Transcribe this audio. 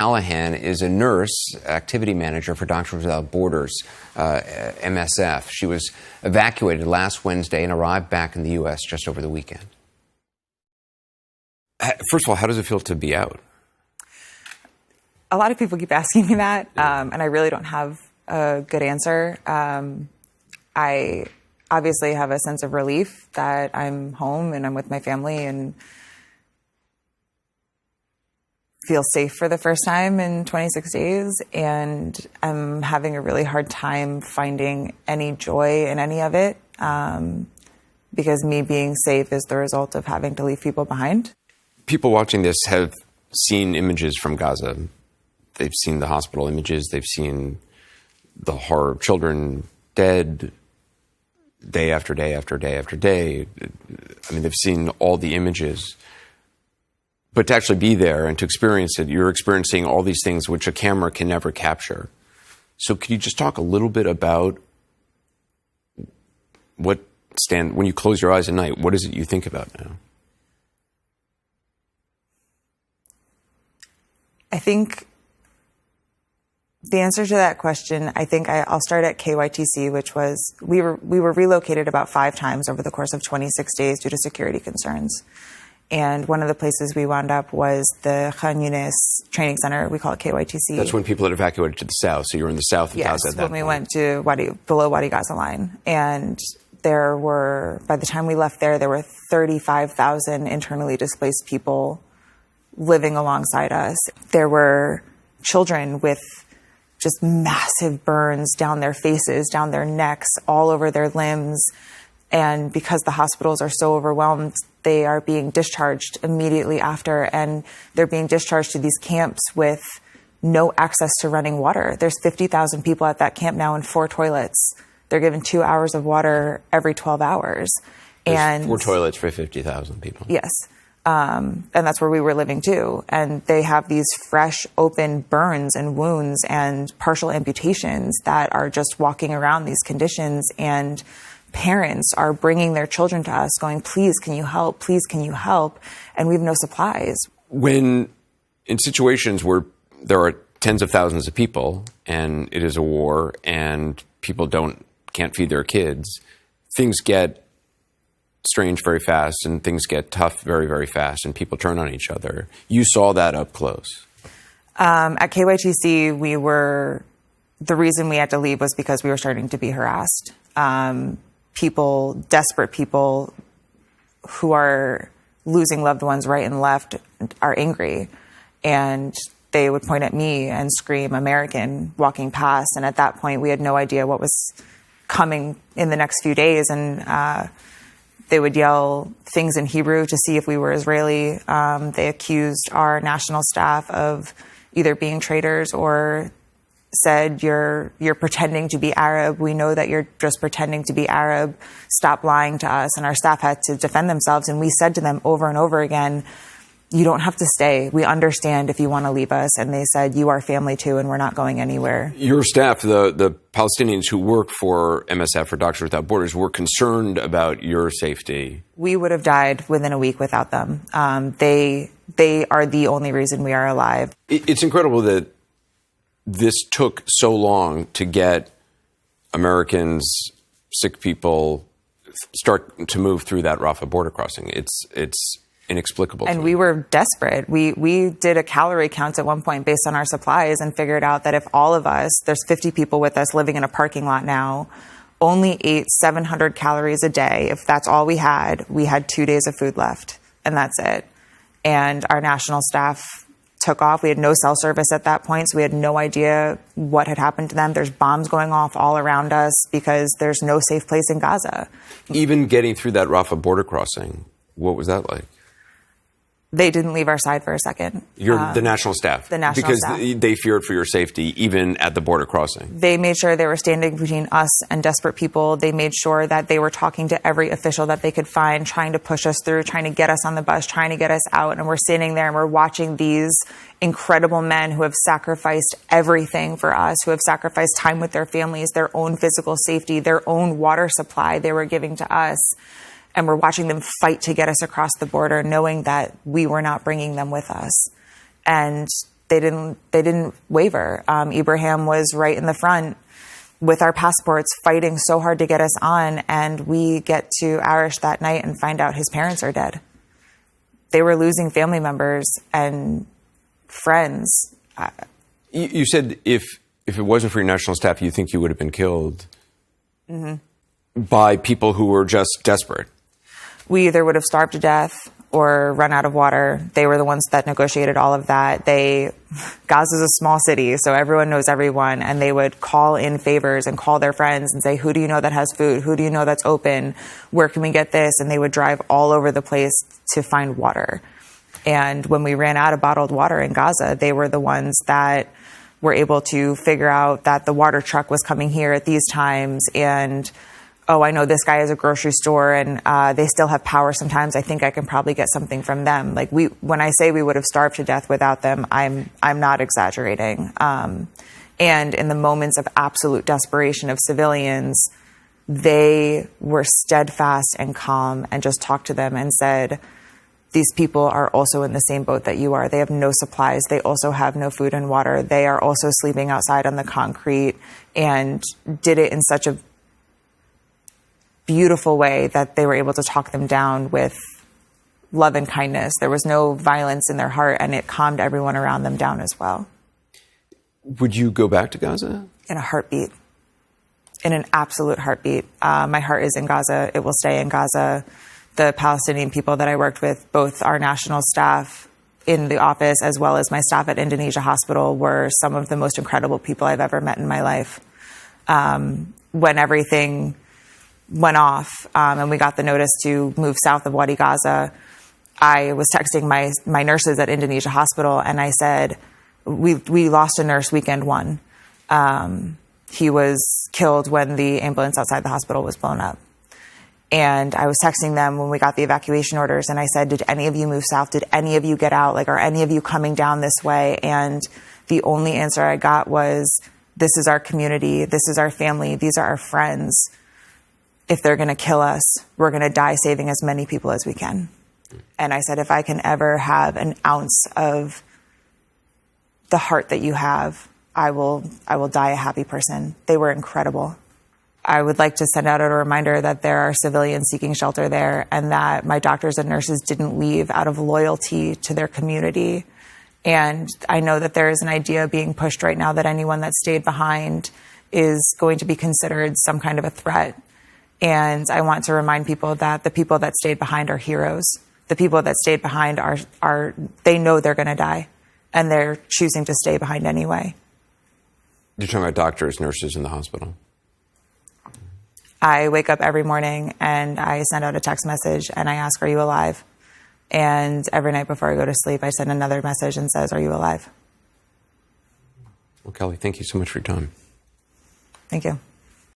Allahan is a nurse, activity manager for Doctors Without Borders, MSF. She was evacuated last Wednesday and arrived back in the U.S. just over the weekend. First of all, how does it feel to be out? A lot of people keep asking me that, and I really don't have a good answer. I obviously have a sense of relief that I'm home and I'm with my family and feel safe for the first time in 26 days. And I'm having a really hard time finding any joy in any of it, because me being safe is the result of having to leave people behind. People watching this have seen images from Gaza. They've seen the hospital images. They've seen the horror of children dead day after day after day after day. I mean, they've seen all the images. But to actually be there and to experience it, you're experiencing all these things which a camera can never capture. So could you just talk a little bit about when you close your eyes at night, what is it you think about now? I think the answer to that question, I'll start at KYTC, which was, we were relocated about 5 times over the course of 26 days due to security concerns. And one of the places we wound up was the Khan Yunis training center. We call it KYTC. That's when people had evacuated to the south. So you were in the south of Gaza at that point. Yes, when we went to below Wadi Gaza line. And by the time we left there were 35,000 internally displaced people living alongside us. There were children with just massive burns down their faces, down their necks, all over their limbs. And because the hospitals are so overwhelmed, they are being discharged immediately after. And they're being discharged to these camps with no access to running water. There's 50,000 people at that camp now in 4 toilets. They're given 2 hours of water every 12 hours. There's 4 toilets for 50,000 people. Yes. And that's where we were living too. And they have these fresh, open burns and wounds and partial amputations that are just walking around these conditions. And parents are bringing their children to us going, please, can you help? Please, can you help? And we have no supplies. When in situations where there are tens of thousands of people and it is a war and people can't feed their kids, things get strange very fast and things get tough very, very fast and people turn on each other. You saw that up close. At KYTC, the reason we had to leave was because we were starting to be harassed. Desperate people who are losing loved ones right and left are angry. And they would point at me and scream American walking past. And at that point, we had no idea what was coming in the next few days. And they would yell things in Hebrew to see if we were Israeli. They accused our national staff of either being traitors or said, you're pretending to be Arab. We know that you're just pretending to be Arab. Stop lying to us. And our staff had to defend themselves. And we said to them over and over again, you don't have to stay. We understand if you want to leave us. And they said, you are family too, and we're not going anywhere. Your staff, the Palestinians who work for MSF or Doctors Without Borders, were concerned about your safety. We would have died within a week without them. They are the only reason we are alive. It's incredible that this took so long to get Americans, sick people, start to move through that Rafah border crossing. It's inexplicable. And we were desperate. We did a calorie count at one point based on our supplies and figured out that if all of us, there's 50 people with us living in a parking lot now, only ate 700 calories a day. If that's all we had 2 days of food left, and that's it. And our national staff took off. We had no cell service at that point, so we had no idea what had happened to them. There's bombs going off all around us because there's no safe place in Gaza. Even getting through that Rafah border crossing, what was that like? They didn't leave our side for a second. The national staff? The national because staff. Because they feared for your safety, even at the border crossing. They made sure they were standing between us and desperate people. They made sure that they were talking to every official that they could find, trying to push us through, trying to get us on the bus, trying to get us out. And we're standing there and we're watching these incredible men who have sacrificed everything for us, who have sacrificed time with their families, their own physical safety, their own water supply they were giving to us. And we're watching them fight to get us across the border, knowing that we were not bringing them with us. And they didn't waver. Ibrahim was right in the front with our passports, fighting so hard to get us on, and we get to Arish that night and find out his parents are dead. They were losing family members and friends. You said if it wasn't for your national staff, you think you would have been killed by people who were just desperate. We either would have starved to death or run out of water. They were the ones that negotiated all of that. Gaza's a small city, so everyone knows everyone, and they would call in favors and call their friends and say, who do you know that has food? Who do you know that's open? Where can we get this? And they would drive all over the place to find water. And when we ran out of bottled water in Gaza, they were the ones that were able to figure out that the water truck was coming here at these times, and oh, I know this guy has a grocery store and they still have power sometimes. I think I can probably get something from them. Like when I say we would have starved to death without them, I'm not exaggerating. And in the moments of absolute desperation of civilians, they were steadfast and calm and just talked to them and said, these people are also in the same boat that you are. They have no supplies. They also have no food and water. They are also sleeping outside on the concrete, and did it in such a beautiful way that they were able to talk them down with love and kindness. There was no violence in their heart, and it calmed everyone around them down as well. Would you go back to Gaza? In a heartbeat. In an absolute heartbeat. My heart is in Gaza. It will stay in Gaza. The Palestinian people that I worked with, both our national staff in the office as well as my staff at Indonesia Hospital, were some of the most incredible people I've ever met in my life. When everything went off and we got the notice to move south of Wadi Gaza, I was texting my nurses at Indonesia Hospital, and I said, we lost a nurse weekend one. He was killed when the ambulance outside the hospital was blown up. And I was texting them when we got the evacuation orders, and I said, did any of you move south? Did any of you get out? Like, are any of you coming down this way? And the only answer I got was, this is our community. This is our family. These are our friends. If they're going to kill us, we're going to die saving as many people as we can. And I said, if I can ever have an ounce of the heart that you have, I will die a happy person. They were incredible. I would like to send out a reminder that there are civilians seeking shelter there, and that my doctors and nurses didn't leave out of loyalty to their community. And I know that there is an idea being pushed right now that anyone that stayed behind is going to be considered some kind of a threat. And I want to remind people that the people that stayed behind are heroes. The people that stayed behind are they know they're going to die, and they're choosing to stay behind anyway. You're talking about doctors, nurses in the hospital. I wake up every morning and I send out a text message and I ask, are you alive? And every night before I go to sleep, I send another message and says, are you alive? Well, Kelly, thank you so much for your time. Thank you.